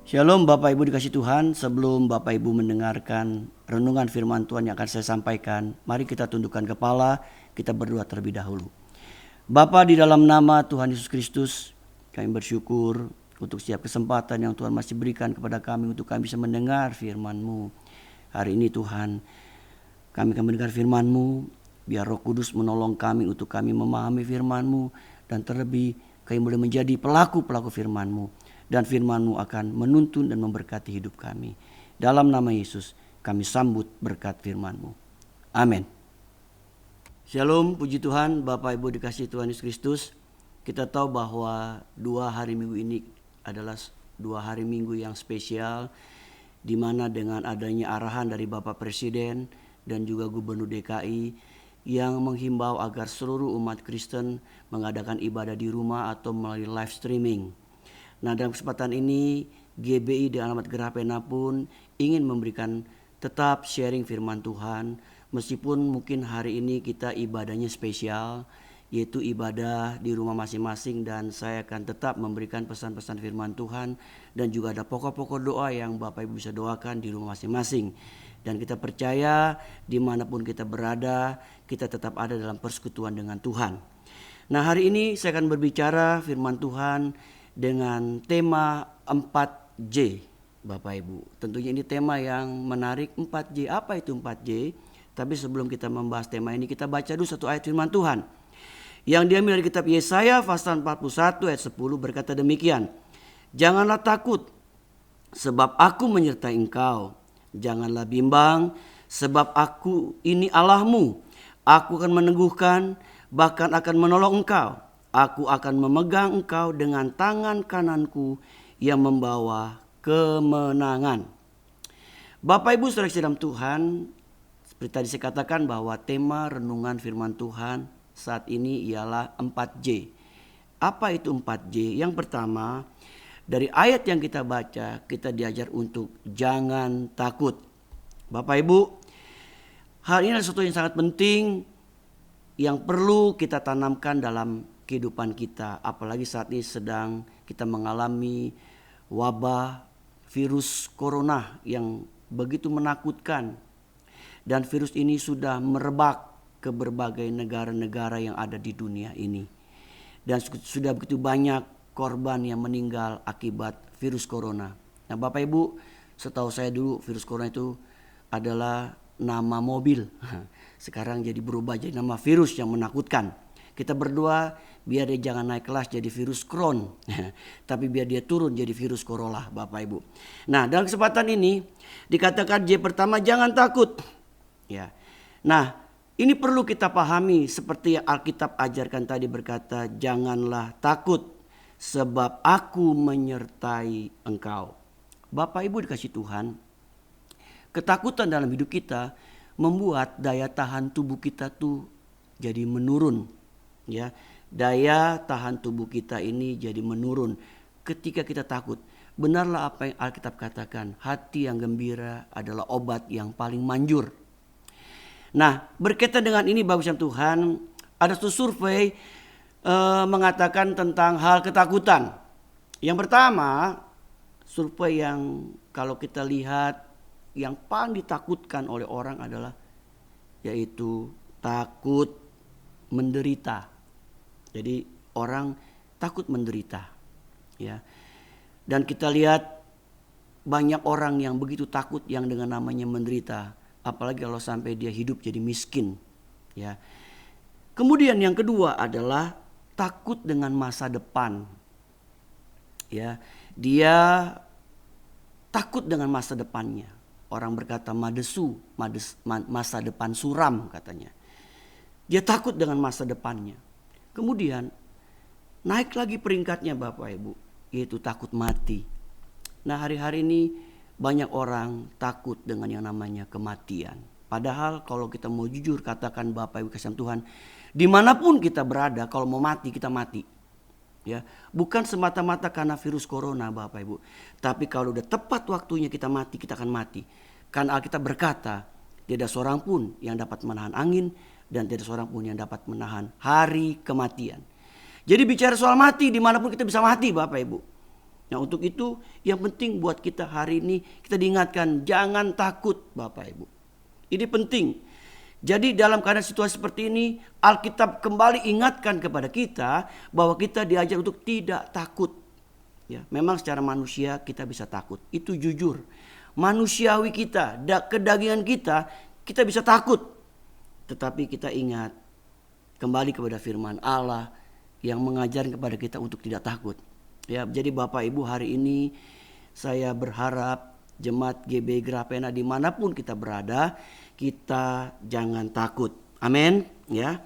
Shalom Bapak Ibu dikasih Tuhan. Sebelum Bapak Ibu mendengarkan renungan firman Tuhan yang akan saya sampaikan, mari kita tundukkan kepala, kita berdoa terlebih dahulu. Bapa, di dalam nama Tuhan Yesus Kristus, kami bersyukur untuk setiap kesempatan yang Tuhan masih berikan kepada kami untuk kami bisa mendengar firman-Mu. Hari ini Tuhan, kami akan mendengar firman-Mu, biar Roh Kudus menolong kami untuk kami memahami firman-Mu, dan terlebih kami boleh menjadi pelaku-pelaku firman-Mu. Dan firman-Mu akan menuntun dan memberkati hidup kami. Dalam nama Yesus kami sambut berkat firman-Mu. Amin. Shalom, puji Tuhan, Bapak Ibu dikasihi Tuhan Yesus Kristus. Kita tahu bahwa 2 hari minggu ini adalah 2 hari minggu yang spesial, di mana dengan adanya arahan dari Bapak Presiden dan juga Gubernur DKI yang menghimbau agar seluruh umat Kristen mengadakan ibadah di rumah atau melalui live streaming. Nah, dalam kesempatan ini GBI dan Alamat Gerah Pena pun ingin memberikan tetap sharing firman Tuhan, meskipun mungkin hari ini kita ibadahnya spesial, yaitu ibadah di rumah masing-masing, dan saya akan tetap memberikan pesan-pesan firman Tuhan dan juga ada pokok-pokok doa yang Bapak Ibu bisa doakan di rumah masing-masing. Dan kita percaya dimanapun kita berada, kita tetap ada dalam persekutuan dengan Tuhan. Nah, hari ini saya akan berbicara firman Tuhan dengan tema 4J, Bapak Ibu. Tentunya ini tema yang menarik, 4J. Apa itu 4J? Tapi sebelum kita membahas tema ini, kita baca dulu satu ayat firman Tuhan yang diambil dari kitab Yesaya pasal 41 ayat 10, berkata demikian. Janganlah takut, sebab aku menyertai engkau. Janganlah bimbang, sebab aku ini Allahmu. Aku akan meneguhkan, bahkan akan menolong engkau. Aku akan memegang engkau dengan tangan kananku yang membawa kemenangan. Bapak Ibu saudara dalam Tuhan, seperti tadi saya katakan bahwa tema renungan firman Tuhan saat ini ialah 4J. Apa itu 4J? Yang pertama, dari ayat yang kita baca, kita diajar untuk jangan takut. Bapak Ibu, hal ini adalah sesuatu yang sangat penting yang perlu kita tanamkan dalam kehidupan kita, apalagi saat ini sedang kita mengalami wabah virus corona yang begitu menakutkan, dan virus ini sudah merebak ke berbagai negara-negara yang ada di dunia ini, dan sudah begitu banyak korban yang meninggal akibat virus corona. Nah, Bapak Ibu, setahu saya dulu virus corona itu adalah nama mobil, sekarang jadi berubah jadi nama virus yang menakutkan. Kita berdoa biar dia jangan naik kelas jadi virus Crohn, tapi biar dia turun jadi virus Corolla, Bapak Ibu. Nah, dalam kesempatan ini dikatakan J pertama, jangan takut. Ya. Nah, ini perlu kita pahami seperti yang Alkitab ajarkan tadi, berkata janganlah takut sebab aku menyertai engkau. Bapak Ibu dikasih Tuhan, ketakutan dalam hidup kita membuat daya tahan tubuh kita tuh jadi menurun. Ya, daya tahan tubuh kita ini jadi menurun ketika kita takut. Benarlah apa yang Alkitab katakan, hati yang gembira adalah obat yang paling manjur. Nah, berkaitan dengan ini bagusan Tuhan, ada satu survei mengatakan tentang hal ketakutan. Yang pertama, survei yang kalau kita lihat yang paling ditakutkan oleh orang adalah yaitu takut menderita. Jadi orang takut menderita, ya. Dan kita lihat banyak orang yang begitu takut yang dengan namanya menderita, apalagi kalau sampai dia hidup jadi miskin, ya. Kemudian yang kedua adalah takut dengan masa depan, ya. Dia takut dengan masa depannya. Orang berkata masa depan suram katanya. Dia takut dengan masa depannya. Kemudian naik lagi peringkatnya Bapak Ibu, yaitu takut mati. Nah, hari-hari ini banyak orang takut dengan yang namanya kematian. Padahal kalau kita mau jujur katakan Bapak Ibu kasih Tuhan, dimanapun kita berada, kalau mau mati kita mati. Ya, bukan semata-mata karena virus corona Bapak Ibu, tapi kalau udah tepat waktunya kita mati, kita akan mati. Karena Alkitab berkata, tidak seorang pun yang dapat menahan angin dan tidak seorang pun yang dapat menahan hari kematian. Jadi bicara soal mati, dimanapun kita bisa mati Bapak Ibu. Nah untuk itu yang penting buat kita hari ini kita diingatkan jangan takut Bapak Ibu. Ini penting. Jadi dalam keadaan situasi seperti ini Alkitab kembali ingatkan kepada kita bahwa kita diajar untuk tidak takut. Ya, memang secara manusia kita bisa takut. Itu jujur. Manusiawi kita, kedagingan kita bisa takut. Tetapi kita ingat kembali kepada firman Allah yang mengajarkan kepada kita untuk tidak takut. Ya, jadi Bapak Ibu hari ini saya berharap jemaat GB Grapena dimanapun kita berada, kita jangan takut. Amin. Ya.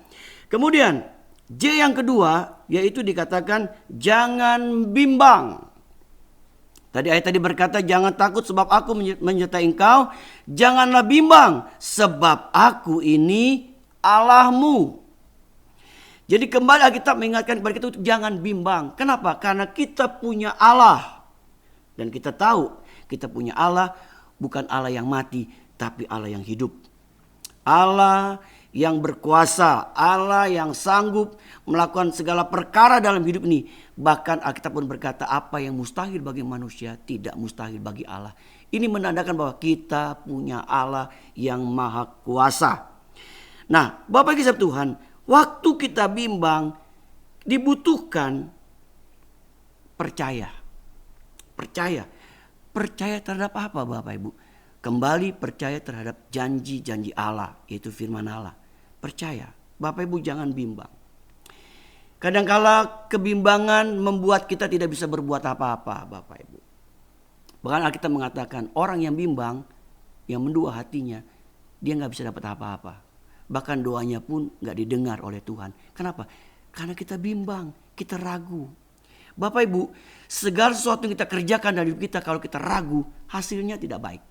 Kemudian J yang kedua yaitu dikatakan jangan bimbang. Ayat tadi berkata jangan takut sebab aku menyertai engkau. Janganlah bimbang sebab aku ini Allahmu. Jadi kembali Alkitab mengingatkan kepada kita untuk jangan bimbang. Kenapa? Karena kita punya Allah. Dan kita tahu kita punya Allah bukan Allah yang mati, tapi Allah yang hidup. Allah yang berkuasa, Allah yang sanggup melakukan segala perkara dalam hidup ini. Bahkan Alkitab pun berkata apa yang mustahil bagi manusia tidak mustahil bagi Allah. Ini menandakan bahwa kita punya Allah yang maha kuasa. Nah, Bapak Ibu Tuhan, waktu kita bimbang dibutuhkan percaya. Percaya terhadap apa Bapak Ibu? Kembali percaya terhadap janji-janji Allah, yaitu firman Allah. Percaya. Bapak Ibu jangan bimbang. Kadangkala kebimbangan membuat kita tidak bisa berbuat apa-apa Bapak Ibu. Bahkan Alkitab mengatakan orang yang bimbang, yang mendua hatinya, dia gak bisa dapat apa-apa. Bahkan doanya pun gak didengar oleh Tuhan. Kenapa? Karena kita bimbang, kita ragu. Bapak Ibu, segala sesuatu yang kita kerjakan dalam hidup kita kalau kita ragu, hasilnya tidak baik.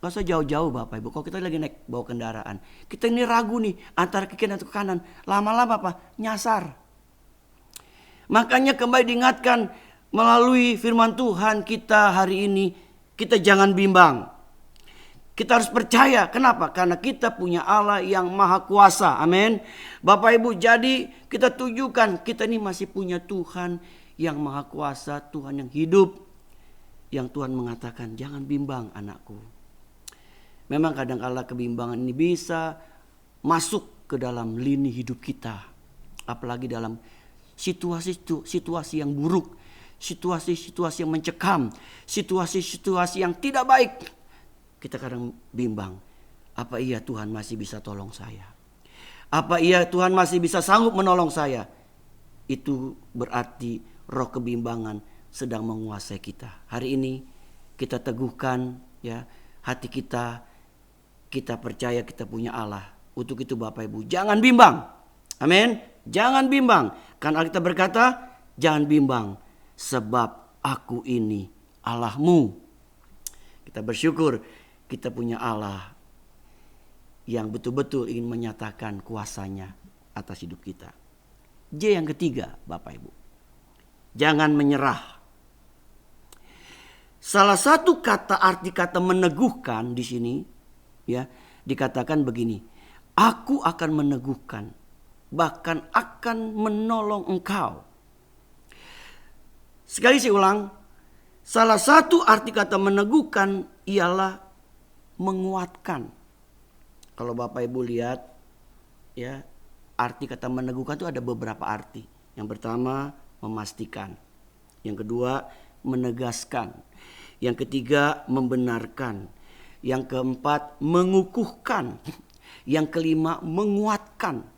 Gak usah jauh-jauh Bapak Ibu. Kalau kita lagi naik bawa kendaraan, kita ini ragu nih antara ke kiri atau ke kanan. Lama-lama apa? Nyasar. Makanya kembali diingatkan melalui firman Tuhan kita hari ini, kita jangan bimbang. Kita harus percaya. Kenapa? Karena kita punya Allah yang maha kuasa. Amin. Bapak Ibu, jadi kita tunjukkan kita ini masih punya Tuhan yang maha kuasa, Tuhan yang hidup. Yang Tuhan mengatakan jangan bimbang anakku. Memang kadang-kala kebimbangan ini bisa masuk ke dalam lini hidup kita. Apalagi dalam situasi yang buruk. Situasi-situasi yang mencekam. Situasi-situasi yang tidak baik. Kita kadang bimbang. Apa iya Tuhan masih bisa tolong saya? Apa iya Tuhan masih bisa sanggup menolong saya? Itu berarti roh kebimbangan sedang menguasai kita. Hari ini kita teguhkan ya hati kita. Kita percaya kita punya Allah. Untuk itu Bapak Ibu jangan bimbang. Amin. Jangan bimbang. Kan Alkitab berkata jangan bimbang. Sebab aku ini Allahmu. Kita bersyukur kita punya Allah yang betul-betul ingin menyatakan kuasanya atas hidup kita. J yang ketiga Bapak Ibu. Jangan menyerah. Salah satu arti kata meneguhkan di sini ya dikatakan begini. Aku akan meneguhkan, bahkan akan menolong engkau. Sekali saya ulang. Salah satu arti kata meneguhkan ialah menguatkan. Kalau Bapak Ibu lihat ya, arti kata meneguhkan itu ada beberapa arti. Yang pertama memastikan. Yang kedua menegaskan. Yang ketiga membenarkan. Yang keempat mengukuhkan. Yang kelima menguatkan.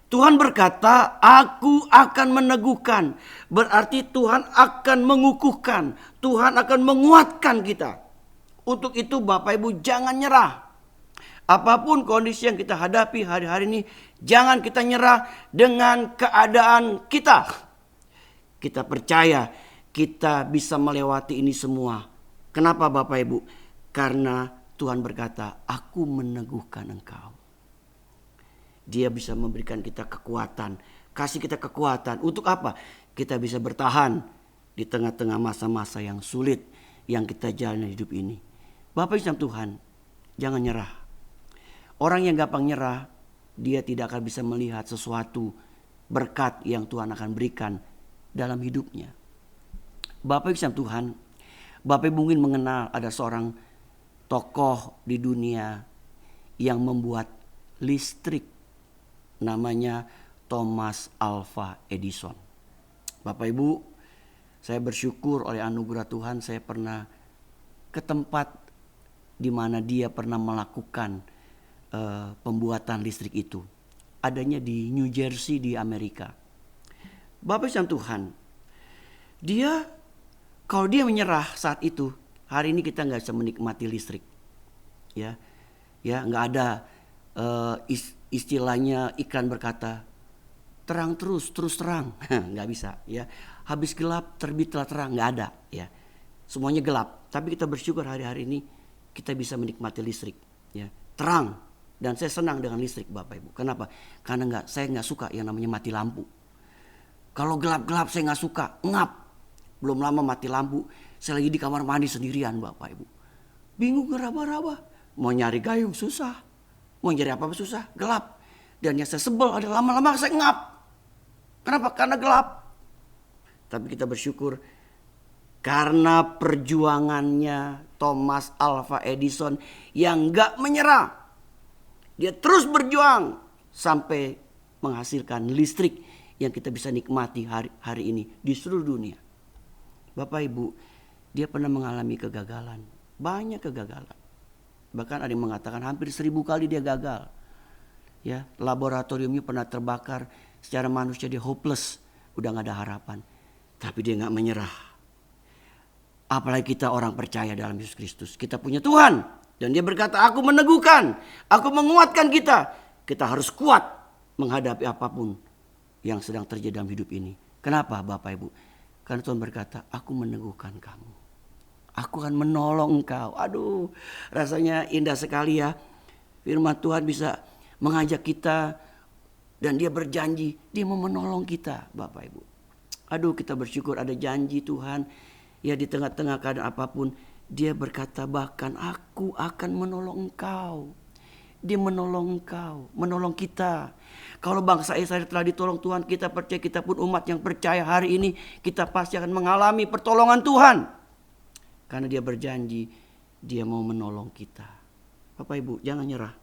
Tuhan berkata, aku akan meneguhkan. Berarti Tuhan akan mengukuhkan. Tuhan akan menguatkan kita. Untuk itu Bapak Ibu jangan nyerah. Apapun kondisi yang kita hadapi hari-hari ini, jangan kita nyerah dengan keadaan kita. Kita percaya kita bisa melewati ini semua. Kenapa Bapak Ibu? Karena Tuhan berkata, aku meneguhkan engkau. Dia bisa memberikan kita kekuatan. Kasih kita kekuatan. Untuk apa? Kita bisa bertahan di tengah-tengah masa-masa yang sulit yang kita jalani hidup ini. Bapak Ibu Tuhan, jangan nyerah. Orang yang gampang nyerah, dia tidak akan bisa melihat sesuatu berkat yang Tuhan akan berikan dalam hidupnya. Bapak Ibu sekalian Tuhan, Bapak Ibu mungkin mengenal ada seorang tokoh di dunia yang membuat listrik, namanya Thomas Alva Edison. Bapak Ibu, saya bersyukur oleh anugerah Tuhan saya pernah ke tempat di mana dia pernah melakukan pembuatan listrik itu. Adanya di New Jersey di Amerika. Bapak Ibu Tuhan, kalau dia menyerah saat itu, hari ini kita nggak bisa menikmati listrik, ya nggak ada istilahnya iklan berkata terang terus terang, nggak bisa, ya. Habis gelap terbitlah terang, nggak ada, ya. Semuanya gelap. Tapi kita bersyukur hari-hari ini kita bisa menikmati listrik, ya, terang. Dan saya senang dengan listrik, Bapak Ibu. Kenapa? Karena saya nggak suka yang namanya mati lampu. Kalau gelap-gelap saya nggak suka, ngap. Belum lama mati lampu, saya lagi di kamar mandi sendirian, Bapak Ibu. Bingung ngeraba-raba, mau nyari gayung susah, mau nyari apa-apa susah, gelap. Dan yang saya sebel ada lama-lama saya ngap. Kenapa? Karena gelap. Tapi kita bersyukur karena perjuangannya Thomas Alva Edison yang gak menyerah. Dia terus berjuang sampai menghasilkan listrik yang kita bisa nikmati hari ini di seluruh dunia. Bapak Ibu, dia pernah mengalami kegagalan. Banyak kegagalan. Bahkan ada yang mengatakan hampir 1000 kali dia gagal. Ya, laboratoriumnya pernah terbakar. Secara manusia dia hopeless. Udah gak ada harapan. Tapi dia gak menyerah. Apalagi kita orang percaya dalam Yesus Kristus. Kita punya Tuhan. Dan dia berkata, aku meneguhkan. Aku menguatkan kita. Kita harus kuat menghadapi apapun yang sedang terjadi dalam hidup ini. Kenapa Bapak Ibu? Karena Tuhan berkata, aku meneguhkan kamu. Aku akan menolong engkau. Aduh, rasanya indah sekali ya. Firman Tuhan bisa mengajak kita. Dan dia berjanji, dia mau menolong kita Bapak Ibu. Aduh, kita bersyukur ada janji Tuhan. Ya, di tengah-tengah keadaan apapun, dia berkata bahkan aku akan menolong engkau. Dia menolong engkau, menolong kita. Kalau bangsa Israel telah ditolong Tuhan, kita percaya, kita pun umat yang percaya hari ini, kita pasti akan mengalami pertolongan Tuhan. Karena dia berjanji, dia mau menolong kita. Bapak Ibu, jangan nyerah.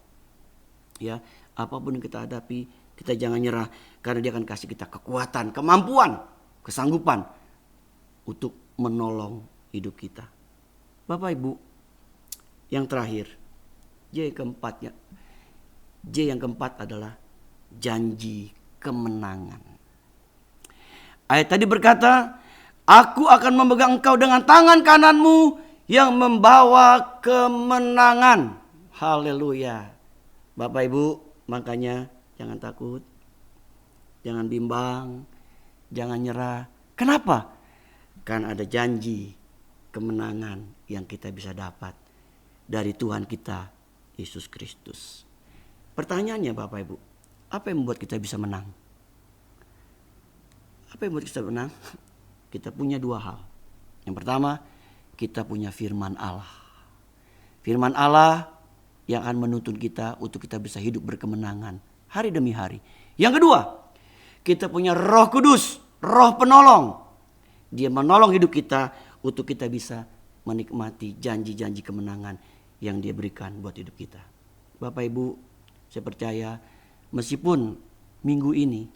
Ya, apapun yang kita hadapi, kita jangan nyerah. Karena dia akan kasih kita kekuatan, kemampuan, kesanggupan untuk menolong hidup kita. Bapak Ibu, yang terakhir, J yang keempat adalah janji kemenangan. Ayat tadi berkata, aku akan memegang engkau dengan tangan kananmu yang membawa kemenangan. Haleluya. Bapak Ibu, makanya jangan takut, jangan bimbang, jangan nyerah. Kenapa? Karena ada janji kemenangan yang kita bisa dapat dari Tuhan kita Yesus Kristus. Pertanyaannya Bapak Ibu, apa yang membuat kita bisa menang? Apa yang membuat kita menang? Kita punya dua hal. Yang pertama, kita punya firman Allah. Firman Allah yang akan menuntun kita untuk kita bisa hidup berkemenangan hari demi hari. Yang kedua, kita punya Roh Kudus, Roh penolong. Dia menolong hidup kita untuk kita bisa menikmati janji-janji kemenangan yang dia berikan buat hidup kita. Bapak Ibu, saya percaya meskipun minggu ini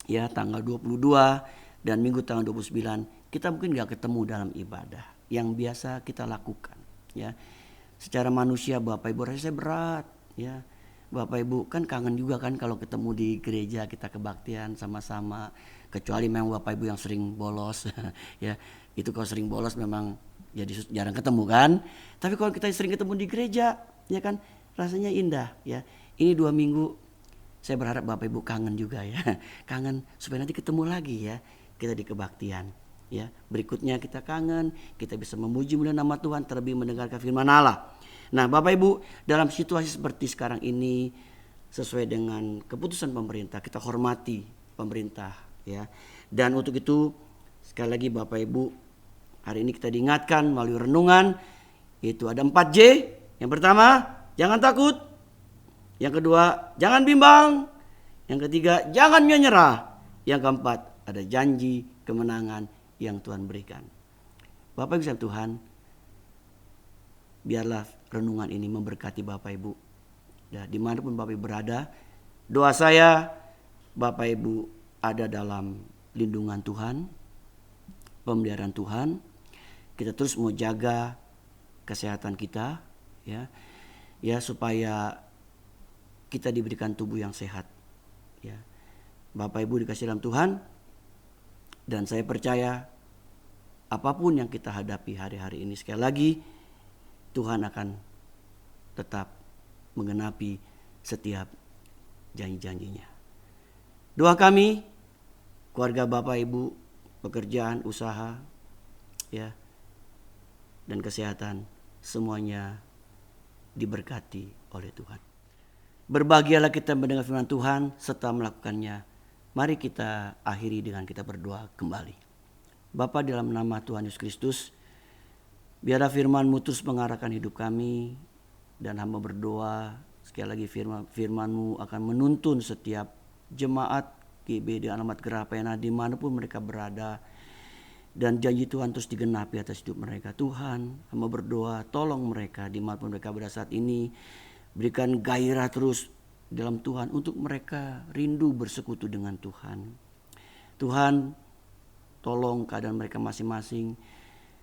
ya tanggal 22 dan minggu tanggal 29 kita mungkin gak ketemu dalam ibadah yang biasa kita lakukan ya. Secara manusia Bapak Ibu rasanya berat ya. Bapak Ibu kan kangen juga kan kalau ketemu di gereja kita kebaktian sama-sama, kecuali memang Bapak Ibu yang sering bolos ya. Itu kalau sering bolos memang jadi jarang ketemu kan. Tapi kalau kita sering ketemu di gereja ya kan rasanya indah ya. Ini 2 minggu saya berharap Bapak Ibu kangen juga ya. Kangen supaya nanti ketemu lagi ya kita di kebaktian ya. Berikutnya kita kangen, kita bisa memuji mulia nama Tuhan, terlebih mendengarkan firman Allah. Nah Bapak Ibu, dalam situasi seperti sekarang ini sesuai dengan keputusan pemerintah, kita hormati pemerintah ya. Dan untuk itu sekali lagi Bapak Ibu, hari ini kita diingatkan melalui renungan itu ada 4J. Yang pertama, jangan takut. Yang kedua, jangan bimbang. Yang ketiga, jangan menyerah. Yang keempat, ada janji kemenangan yang Tuhan berikan. Bapak Ibu sekalian Tuhan, biarlah renungan ini memberkati Bapak Ibu. Ya, dimanapun Bapak Ibu berada, doa saya Bapak Ibu ada dalam lindungan Tuhan, pemeliharaan Tuhan. Kita terus mau jaga kesehatan kita, ya supaya kita diberikan tubuh yang sehat. Ya, Bapak Ibu dikasih dalam Tuhan, dan saya percaya apapun yang kita hadapi hari-hari ini, sekali lagi Tuhan akan tetap menggenapi setiap janji-janjinya. Doa kami, keluarga Bapak Ibu, pekerjaan, usaha, ya, dan kesehatan, semuanya diberkati oleh Tuhan. Berbahagialah kita mendengar firman Tuhan serta melakukannya. Mari kita akhiri dengan kita berdoa kembali. Bapa, dalam nama Tuhan Yesus Kristus, biarlah firman-Mu terus mengarahkan hidup kami, dan hamba berdoa sekali lagi firman-Mu akan menuntun setiap jemaat GB di alamat Gerah Pena dimanapun mereka berada, dan janji Tuhan terus digenapi atas hidup mereka. Tuhan, hamba berdoa tolong mereka dimanapun mereka berada saat ini, berikan gairah terus dalam Tuhan untuk mereka rindu bersekutu dengan Tuhan. Tuhan, tolong keadaan mereka masing-masing.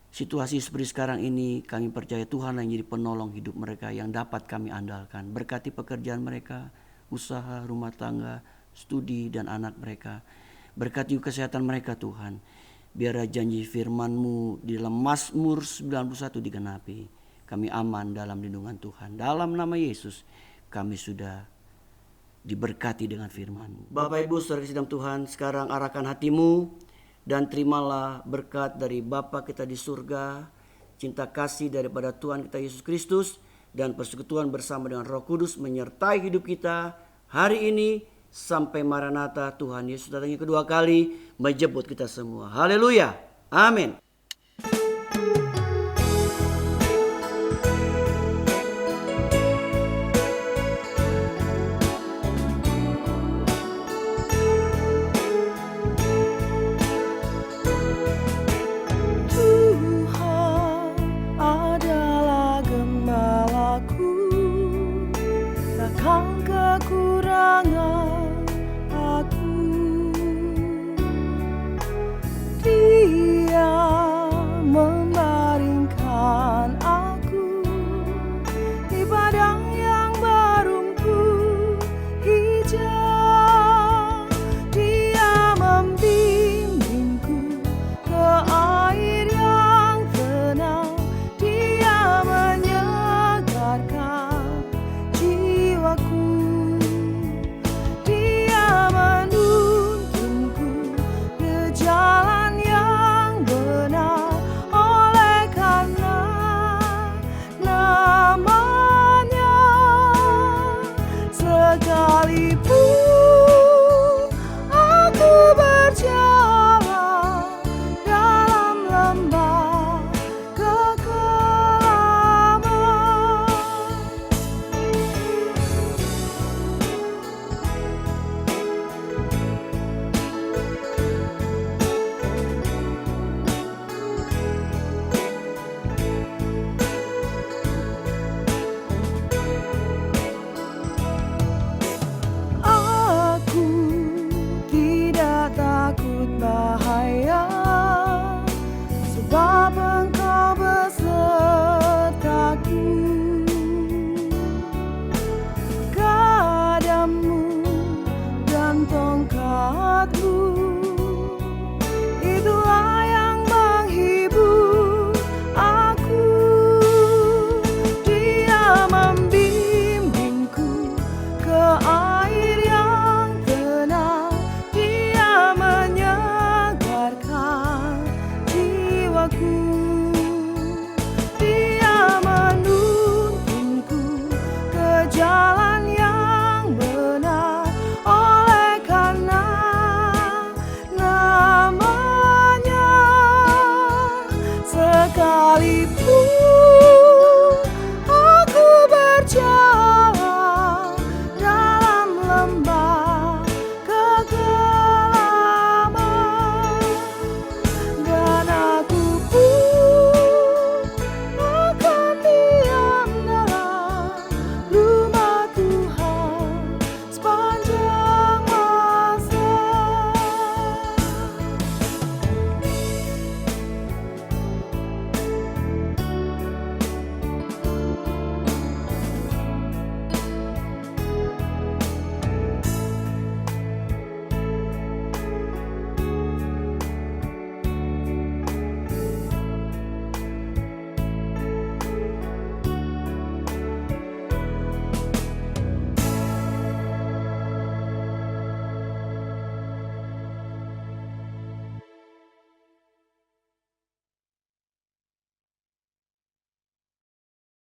Situasi seperti sekarang ini kami percaya Tuhan yang jadi penolong hidup mereka yang dapat kami andalkan. Berkati pekerjaan mereka, usaha, rumah tangga, studi dan anak mereka. Berkati kesehatan mereka Tuhan. Biar janji firman-Mu di dalam Mazmur 91 digenapi. Kami aman dalam lindungan Tuhan. Dalam nama Yesus kami sudah diberkati dengan firman. Bapak Ibu saudara kasih dalam Tuhan, sekarang arahkan hatimu dan terimalah berkat dari Bapa kita di surga, cinta kasih daripada Tuhan kita Yesus Kristus, dan persekutuan bersama dengan Roh Kudus menyertai hidup kita hari ini sampai Maranatha Tuhan Yesus datang kedua kali menjemput kita semua. Haleluya. Amin.